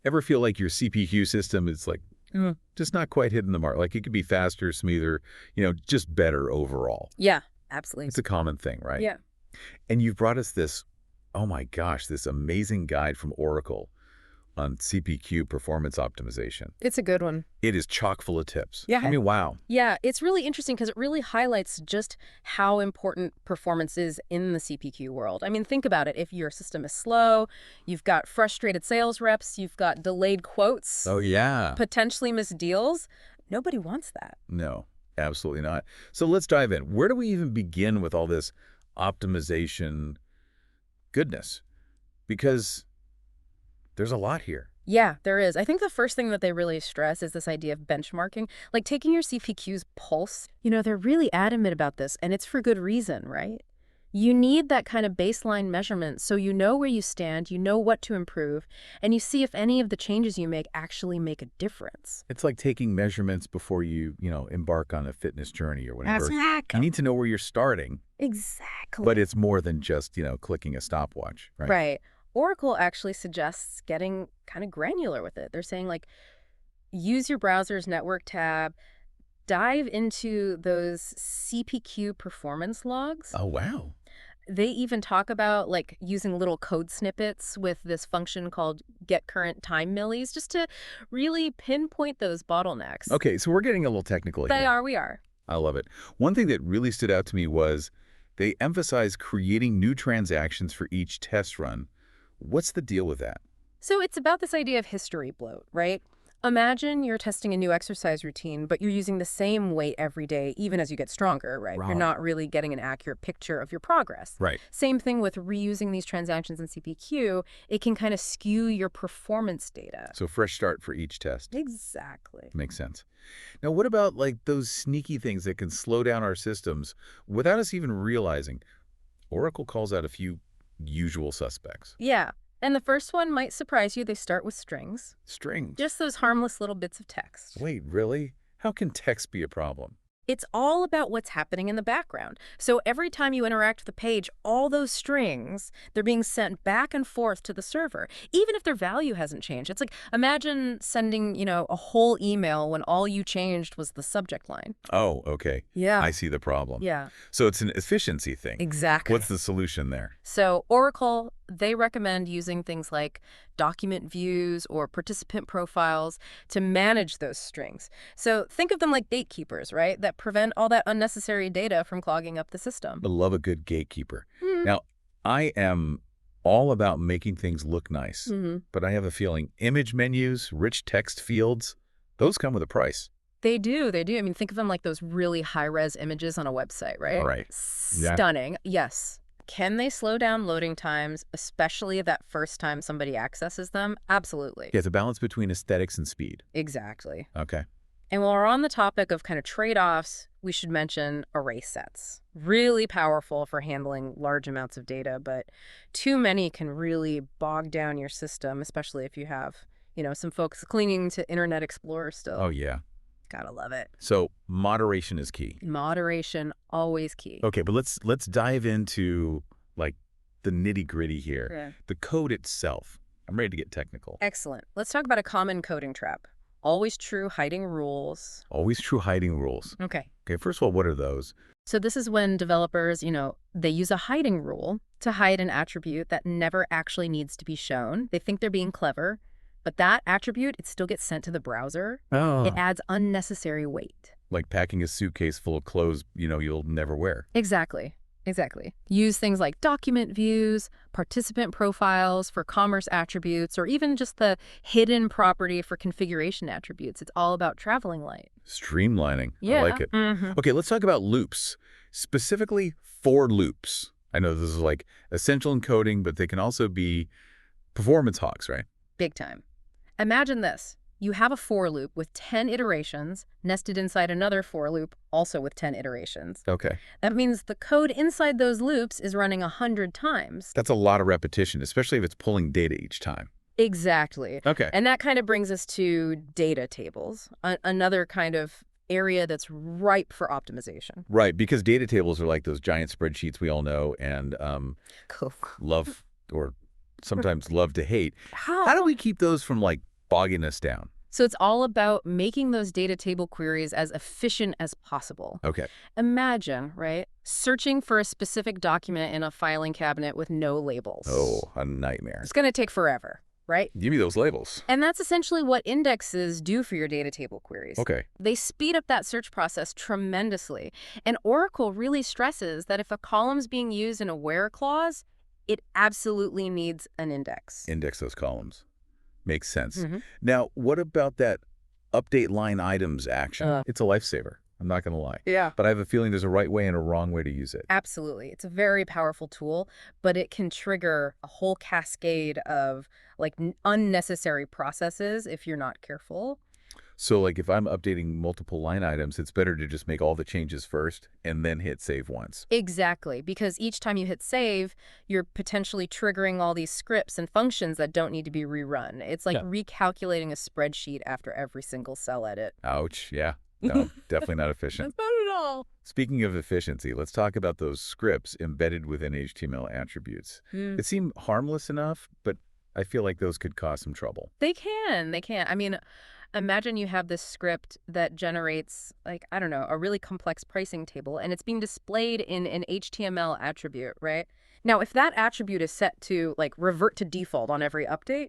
Ever feel like your CPQ system is like, just not quite hitting the mark? Like it could be faster, smoother, just better overall. Yeah, absolutely. It's a common thing, right? Yeah. And you've brought us this, oh my gosh, this amazing guide from Oracle on CPQ performance optimization. It's a good one. It is chock full of tips. Yeah. I mean, wow. Yeah, it's really interesting because it really highlights just how important performance is in the CPQ world. I mean, think about it. If your system is slow, you've got frustrated sales reps, you've got delayed quotes, Oh, yeah. potentially missed deals, nobody wants that. No, absolutely not. So let's dive in. Where do we even begin with all this optimization goodness? Because there's a lot here. Yeah, there is. I think the first thing that they really stress is this idea of benchmarking, like taking your CPQ's pulse. They're really adamant about this, and it's for good reason, right? You need that kind of baseline measurement so you know where you stand, you know what to improve, and you see if any of the changes you make actually make a difference. It's like taking measurements before you, embark on a fitness journey or whatever. Exactly. You need to know where you're starting. Exactly. But it's more than just, clicking a stopwatch, right? Right. Oracle actually suggests getting kind of granular with it. They're saying, like, use your browser's network tab, dive into those CPQ performance logs. Oh, wow. They even talk about, like, using little code snippets with this function called get current time millis, just to really pinpoint those bottlenecks. Okay, so we're getting a little technical here. We are. I love it. One thing that really stood out to me was they emphasize creating new transactions for each test run. What's the deal with that? So it's about this idea of history bloat, right? Imagine you're testing a new exercise routine, but you're using the same weight every day, even as you get stronger, right? You're not really getting an accurate picture of your progress. Right. Same thing with reusing these transactions in CPQ. It can kind of skew your performance data. So fresh start for each test. Exactly. Makes sense. Now, what about like those sneaky things that can slow down our systems without us even realizing? Oracle calls out a few usual suspects. Yeah. And the first one might surprise you. They start with strings. Strings. Just those harmless little bits of text. Wait, really? How can text be a problem? It's all about what's happening in the background. So every time you interact with the page, all those strings, they're being sent back and forth to the server, even if their value hasn't changed. It's like, imagine sending, a whole email when all you changed was the subject line. Oh, okay. Yeah. I see the problem. Yeah. So it's an efficiency thing. Exactly. What's the solution there? So Oracle, they recommend using things like document views or participant profiles to manage those strings. So think of them like gatekeepers, right? That prevent all that unnecessary data from clogging up the system. I love a good gatekeeper. Now, I am all about making things look nice, but I have a feeling image menus, rich text fields, those come with a price. They do. I mean, think of them like those really high-res images on a website, right? All right. Stunning. Yeah. Yes. Can they slow down loading times, especially that first time somebody accesses them? Absolutely. Yeah, it's a balance between aesthetics and speed. Exactly. Okay. And while we're on the topic of kind of trade-offs, we should mention array sets. Really powerful for handling large amounts of data, but too many can really bog down your system, especially if you have, some folks clinging to Internet Explorer still. Oh, yeah. Gotta love it. So moderation is key. Moderation, always key. Okay, but let's dive into like the nitty-gritty here. Yeah. The code itself. I'm ready to get technical. Excellent. Let's talk about a common coding trap. Always true hiding rules. Always true hiding rules. Okay, first of all, what are those? So this is when developers, they use a hiding rule to hide an attribute that never actually needs to be shown. They think they're being clever, but that attribute, it still gets sent to the browser. Oh. It adds unnecessary weight. Like packing a suitcase full of clothes, you'll never wear. Exactly. Use things like document views, participant profiles for commerce attributes, or even just the hidden property for configuration attributes. It's all about traveling light. Streamlining. Yeah. I like it. Okay, let's talk about loops, specifically for loops. I know this is like essential in coding, but they can also be performance hogs, right? Big time. Imagine this. You have a for loop with 10 iterations nested inside another for loop also with 10 iterations. Okay. That means the code inside those loops is running 100 times. That's a lot of repetition, especially if it's pulling data each time. Exactly. Okay. And that kind of brings us to data tables, another kind of area that's ripe for optimization. Right, because data tables are like those giant spreadsheets we all know and Cool. love or sometimes love to hate. How? How do we keep those from like Fogginess down. So it's all about making those data table queries as efficient as possible. Okay. Imagine, right, searching for a specific document in a filing cabinet with no labels. Oh, a nightmare. It's going to take forever, right? Give me those labels. And that's essentially what indexes do for your data table queries. Okay. They speed up that search process tremendously. And Oracle really stresses that if a column's being used in a where clause, it absolutely needs an index. Index those columns. Makes sense. Mm-hmm. Now, what about that update line items action? It's a lifesaver. I'm not going to lie. Yeah. But I have a feeling there's a right way and a wrong way to use it. Absolutely. It's a very powerful tool, but it can trigger a whole cascade of like unnecessary processes if you're not careful. So like if I'm updating multiple line items, it's better to just make all the changes first and then hit save once. Exactly, because each time you hit save, you're potentially triggering all these scripts and functions that don't need to be rerun. It's like recalculating a spreadsheet after every single cell edit. Ouch. Yeah. No, definitely not efficient. That's not at all. Speaking of efficiency, let's talk about those scripts embedded within HTML attributes. It seemed harmless enough, but I feel like those could cause some trouble. They can. They can. I mean, imagine you have this script that generates, like, I don't know, a really complex pricing table, and it's being displayed in an HTML attribute, right? Now, if that attribute is set to, like, revert to default on every update,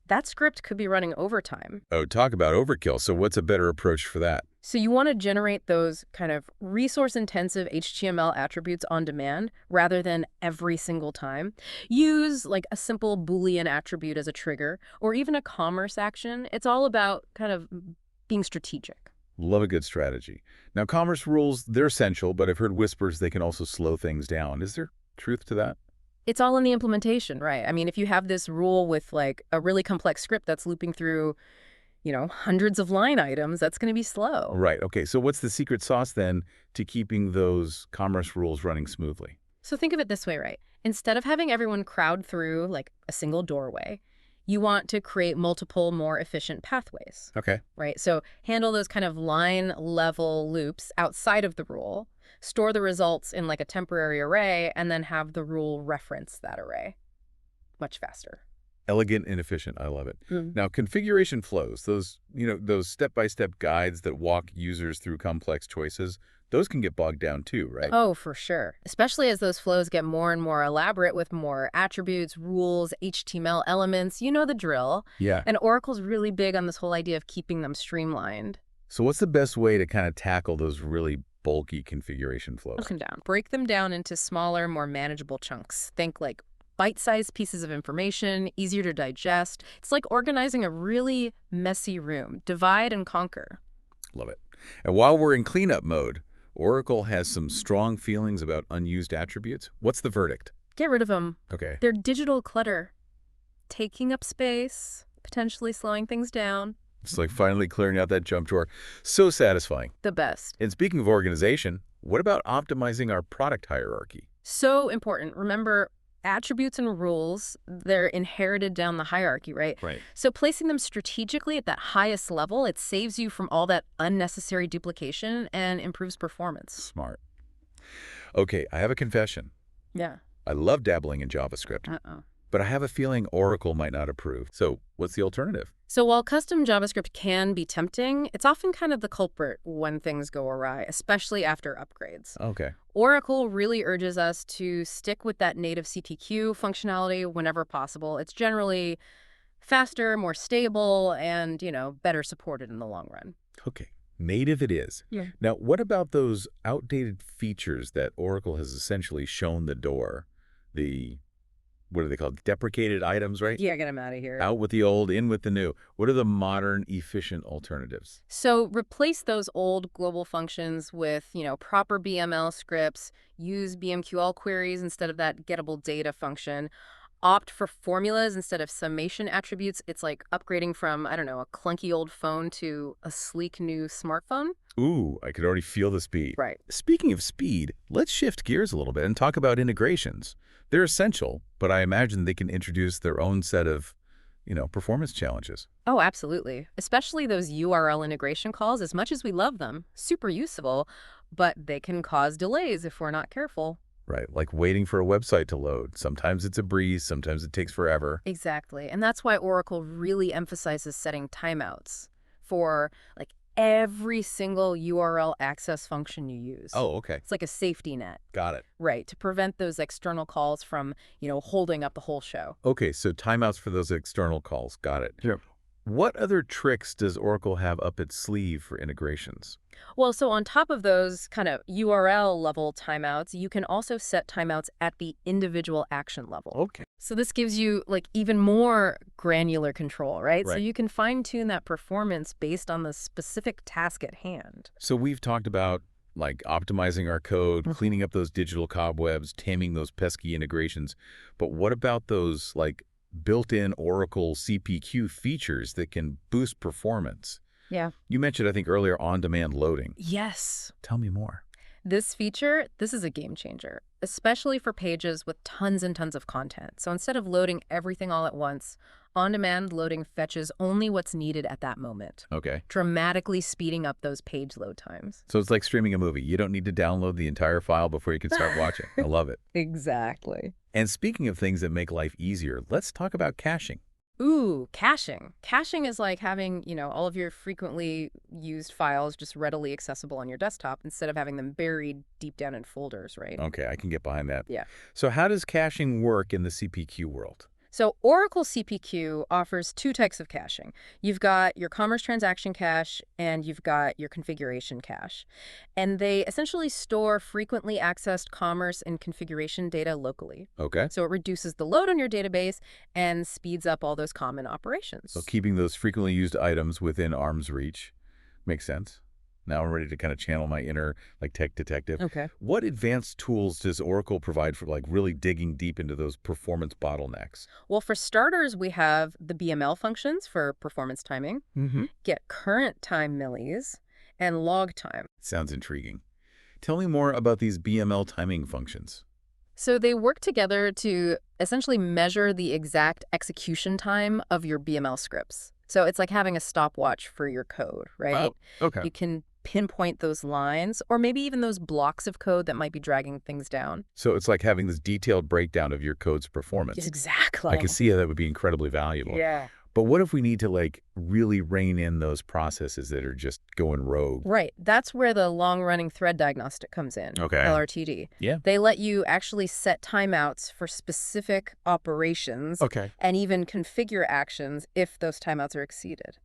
that script could be running overtime. Oh, talk about overkill. So what's a better approach for that? So you want to generate those kind of resource-intensive HTML attributes on demand rather than every single time. Use like a simple Boolean attribute as a trigger or even a commerce action. It's all about kind of being strategic. Love a good strategy. Now, commerce rules, they're essential, but I've heard whispers they can also slow things down. Is there truth to that? It's all in the implementation, right? I mean, if you have this rule with like a really complex script that's looping through, you know, hundreds of line items, that's going to be slow. Right. Okay. So what's the secret sauce then to keeping those commerce rules running smoothly? So think of it this way, right? Instead of having everyone crowd through like a single doorway, you want to create multiple, more efficient pathways, Okay. right? So handle those kind of line level loops outside of the rule, store the results in like a temporary array, and then have the rule reference that array. Much faster. Elegant and efficient. I love it. Now, configuration flows, those step-by-step guides that walk users through complex choices, those can get bogged down too, right? Oh, for sure. Especially as those flows get more and more elaborate with more attributes, rules, HTML elements. You know the drill. Yeah. And Oracle's really big on this whole idea of keeping them streamlined. So what's the best way to kind of tackle those really bulky configuration flows? Break them down into smaller, more manageable chunks. Think like bite-sized pieces of information, easier to digest. It's like organizing a really messy room. Divide and conquer. Love it. And while we're in cleanup mode, Oracle has some strong feelings about unused attributes. What's the verdict? Get rid of them. Okay. They're digital clutter. Taking up space, potentially slowing things down. It's like finally clearing out that jump drawer. So satisfying. The best. And speaking of organization, what about optimizing our product hierarchy? So important. Remember, attributes and rules, they're inherited down the hierarchy, right? Right. So placing them strategically at that highest level, it saves you from all that unnecessary duplication and improves performance. Smart. Okay, I have a confession. Yeah. I love dabbling in JavaScript, but I have a feeling Oracle might not approve. So what's the alternative? So while custom JavaScript can be tempting, it's often kind of the culprit when things go awry, especially after upgrades. Okay. Oracle really urges us to stick with that native CPQ functionality whenever possible. It's generally faster, more stable, and, you know, better supported in the long run. Okay. Native it is. Yeah. Now, what about those outdated features that Oracle has essentially shown the door? What are they called? Deprecated items, right? Yeah, get them out of here. Out with the old, in with the new. What are the modern, efficient alternatives? So replace those old global functions with, you know, proper BML scripts, use BMQL queries instead of that gettable data function, opt for formulas instead of summation attributes. It's like upgrading from, I don't know, a clunky old phone to a sleek new smartphone. Ooh, I could already feel the speed. Right. Speaking of speed, let's shift gears a little bit and talk about integrations. They're essential, but I imagine they can introduce their own set of, performance challenges. Oh, absolutely. Especially those URL integration calls, as much as we love them, super useful, but they can cause delays if we're not careful. Right, like waiting for a website to load. Sometimes it's a breeze, sometimes it takes forever. Exactly. And that's why Oracle really emphasizes setting timeouts for like every single URL access function you use. Oh, okay. It's like a safety net, Got it. right, to prevent those external calls from, holding up the whole show. Okay, so timeouts for those external calls. Got it. Sure. What other tricks does Oracle have up its sleeve for integrations? Well, so on top of those kind of URL level timeouts, you can also set timeouts at the individual action level. Okay. So this gives you like even more granular control, right? So Right. you can fine tune that performance based on the specific task at hand. So we've talked about like optimizing our code, cleaning up those digital cobwebs, taming those pesky integrations. But what about those like built-in Oracle CPQ features that can boost performance? Yeah. You mentioned, I think earlier, on-demand loading. Yes. Tell me more. This feature, this is a game changer, especially for pages with tons and tons of content. So instead of loading everything all at once, on-demand loading fetches only what's needed at that moment, Okay. dramatically speeding up those page load times. So it's like streaming a movie. You don't need to download the entire file before you can start watching. I love it. Exactly. And speaking of things that make life easier, let's talk about caching. Ooh, caching. Caching is like having, all of your frequently used files just readily accessible on your desktop instead of having them buried deep down in folders, right? Okay, I can get behind that. Yeah. So how does caching work in the CPQ world? So Oracle CPQ offers two types of caching. You've got your commerce transaction cache and you've got your configuration cache. And they essentially store frequently accessed commerce and configuration data locally. Okay. So it reduces the load on your database and speeds up all those common operations. So keeping those frequently used items within arm's reach makes sense. Now I'm ready to kind of channel my inner like tech detective. Okay. What advanced tools does Oracle provide for like really digging deep into those performance bottlenecks? Well, for starters, we have the BML functions for performance timing, get current time millis, and log time. Sounds intriguing. Tell me more about these BML timing functions. So they work together to essentially measure the exact execution time of your BML scripts. So it's like having a stopwatch for your code, right? Oh, okay. You can pinpoint those lines or maybe even those blocks of code that might be dragging things down. So it's like having this detailed breakdown of your code's performance. Exactly. I can see how that would be incredibly valuable. Yeah. But what if we need to like really rein in those processes that are just going rogue? Right. That's where the long-running thread diagnostic comes in, Okay. LRTD. Yeah. They let you actually set timeouts for specific operations Okay. and even configure actions if those timeouts are exceeded.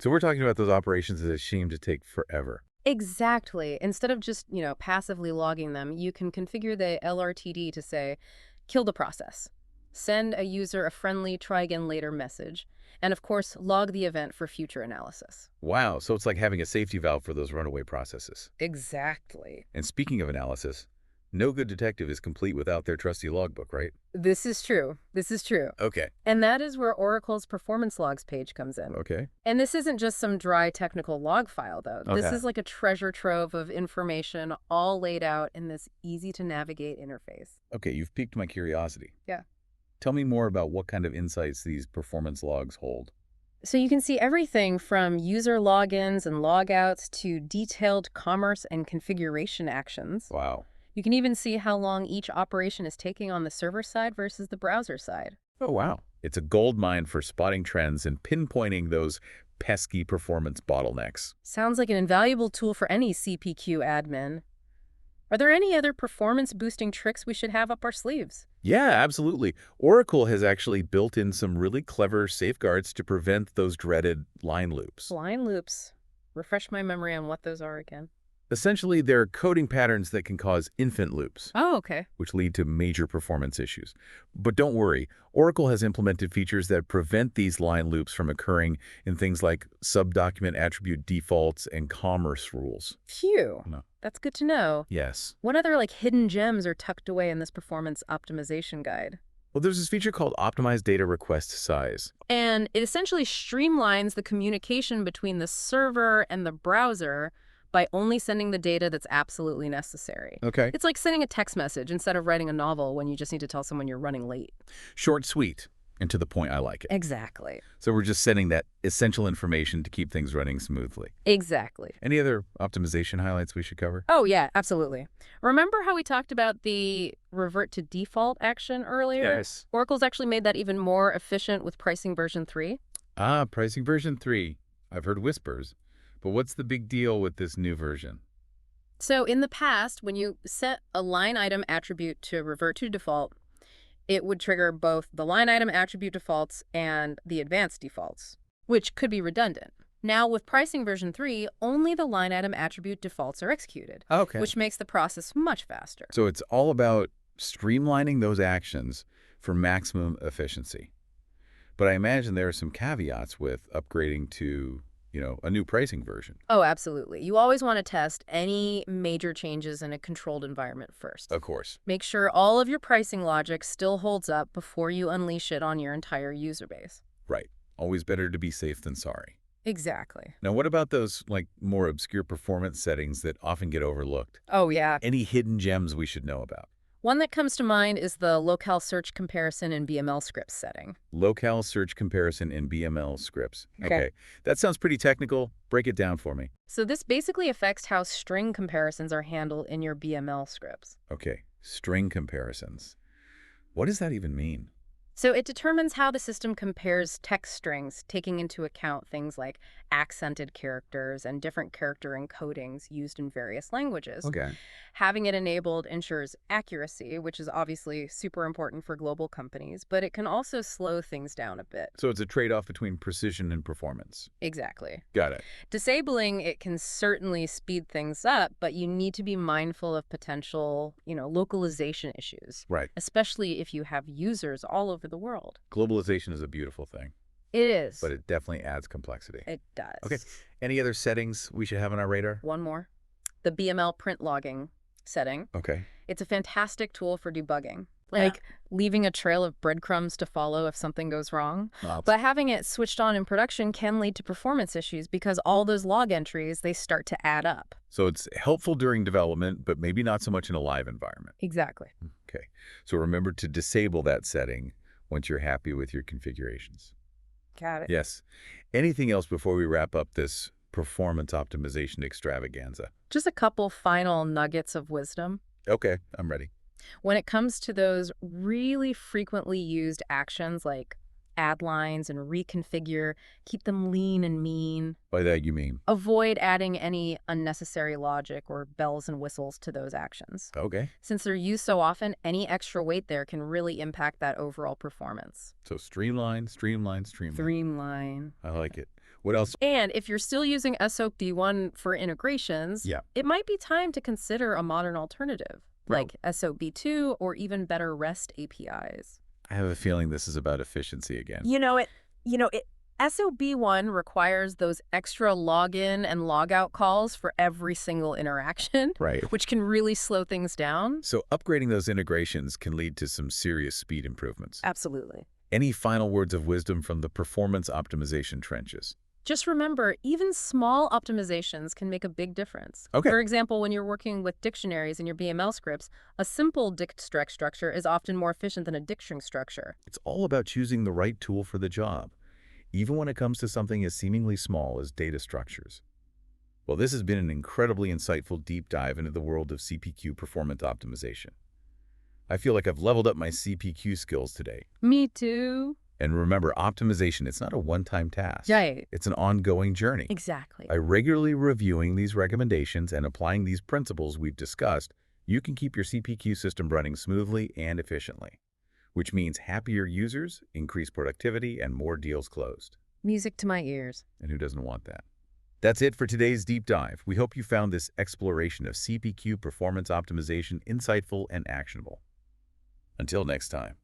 So we're talking about those operations that seem to take forever. Exactly. Instead of just, passively logging them, you can configure the LRTD to say, kill the process, send a user a friendly try again later message, and of course, log the event for future analysis. Wow. So it's like having a safety valve for those runaway processes. Exactly. And speaking of analysis, no good detective is complete without their trusty logbook, right? This is true. This is true. Okay. And that is where Oracle's performance logs page comes in. Okay. And this isn't just some dry technical log file, though. This Okay. is like a treasure trove of information all laid out in this easy-to-navigate interface. Okay, you've piqued my curiosity. Yeah. Tell me more about what kind of insights these performance logs hold. So you can see everything from user logins and logouts to detailed commerce and configuration actions. Wow. You can even see how long each operation is taking on the server side versus the browser side. Oh, wow. It's a gold mine for spotting trends and pinpointing those pesky performance bottlenecks. Sounds like an invaluable tool for any CPQ admin. Are there any other performance-boosting tricks we should have up our sleeves? Yeah, absolutely. Oracle has actually built in some really clever safeguards to prevent those dreaded line loops. Line loops. Refresh my memory on what those are again. Essentially, they're coding patterns that can cause infant loops, Oh, okay. which lead to major performance issues. But don't worry, Oracle has implemented features that prevent these line loops from occurring in things like subdocument attribute defaults and commerce rules. Phew. No. That's good to know. Yes. What other hidden gems are tucked away in this performance optimization guide? Well, there's this feature called Optimized Data Request Size. And it essentially streamlines the communication between the server and the browser by only sending the data that's absolutely necessary. Okay. It's like sending a text message instead of writing a novel when you just need to tell someone you're running late. Short, sweet. And to the point, I like it. Exactly. So we're just sending that essential information to keep things running smoothly. Exactly. Any other optimization highlights we should cover? Oh, yeah, absolutely. Remember how we talked about the revert to default action earlier? Yes. Oracle's actually made that even more efficient with pricing version 3. Ah, pricing version 3. I've heard whispers. But what's the big deal with this new version? So in the past, when you set a line item attribute to revert to default, it would trigger both the line item attribute defaults and the advanced defaults, which could be redundant. Now, with pricing version 3, only the line item attribute defaults are executed, Okay. which makes the process much faster. So it's all about streamlining those actions for maximum efficiency. But I imagine there are some caveats with upgrading to, a new pricing version. Oh, absolutely. You always want to test any major changes in a controlled environment first. Of course. Make sure all of your pricing logic still holds up before you unleash it on your entire user base. Right. Always better to be safe than sorry. Exactly. Now, what about those, more obscure performance settings that often get overlooked? Oh, yeah. Any hidden gems we should know about? One that comes to mind is the locale search comparison in BML scripts setting. Locale search comparison in BML scripts. Okay. That sounds pretty technical. Break it down for me. So this basically affects how string comparisons are handled in your BML scripts. Okay. String comparisons. What does that even mean? So it determines how the system compares text strings, taking into account things like accented characters and different character encodings used in various languages. Okay. Having it enabled ensures accuracy, which is obviously super important for global companies, but it can also slow things down a bit. So it's a trade-off between precision and performance. Exactly. Got it. Disabling it can certainly speed things up, but you need to be mindful of potential, localization issues, Right. especially if you have users all over the world. Globalization is a beautiful thing, It is. but it definitely adds complexity. It does. Okay. Any other settings we should have on our radar? One more. The BML print logging setting. Okay. It's a fantastic tool for debugging, like leaving a trail of breadcrumbs to follow if something goes wrong. But having it switched on in production can lead to performance issues because all those log entries, they start to add up. So it's helpful during development, but maybe not so much in a live environment. Exactly. Okay. So remember to disable that setting once you're happy with your configurations. Got it. Yes. Anything else before we wrap up this performance optimization extravaganza? Just a couple final nuggets of wisdom. Okay, I'm ready. When it comes to those really frequently used actions like add lines and reconfigure, keep them lean and mean. By that you mean? Avoid adding any unnecessary logic or bells and whistles to those actions. Okay. Since they're used so often, any extra weight there can really impact that overall performance. So streamline, streamline, streamline. Streamline. I like it. What else? And if you're still using SOAP D1 for integrations, it might be time to consider a modern alternative, like SOAP B2 or even better REST APIs. I have a feeling this is about efficiency again. SOB1 requires those extra login and logout calls for every single interaction, Right. which can really slow things down. So upgrading those integrations can lead to some serious speed improvements. Absolutely. Any final words of wisdom from the performance optimization trenches? Just remember, even small optimizations can make a big difference. Okay. For example, when you're working with dictionaries in your BML scripts, a simple dict-struct structure is often more efficient than a dict-string structure. It's all about choosing the right tool for the job, even when it comes to something as seemingly small as data structures. Well, this has been an incredibly insightful deep dive into the world of CPQ performance optimization. I feel like I've leveled up my CPQ skills today. Me too. And remember, optimization, it's not a one-time task. Right. It's an ongoing journey. Exactly. By regularly reviewing these recommendations and applying these principles we've discussed, you can keep your CPQ system running smoothly and efficiently, which means happier users, increased productivity, and more deals closed. Music to my ears. And who doesn't want that? That's it for today's deep dive. We hope you found this exploration of CPQ performance optimization insightful and actionable. Until next time.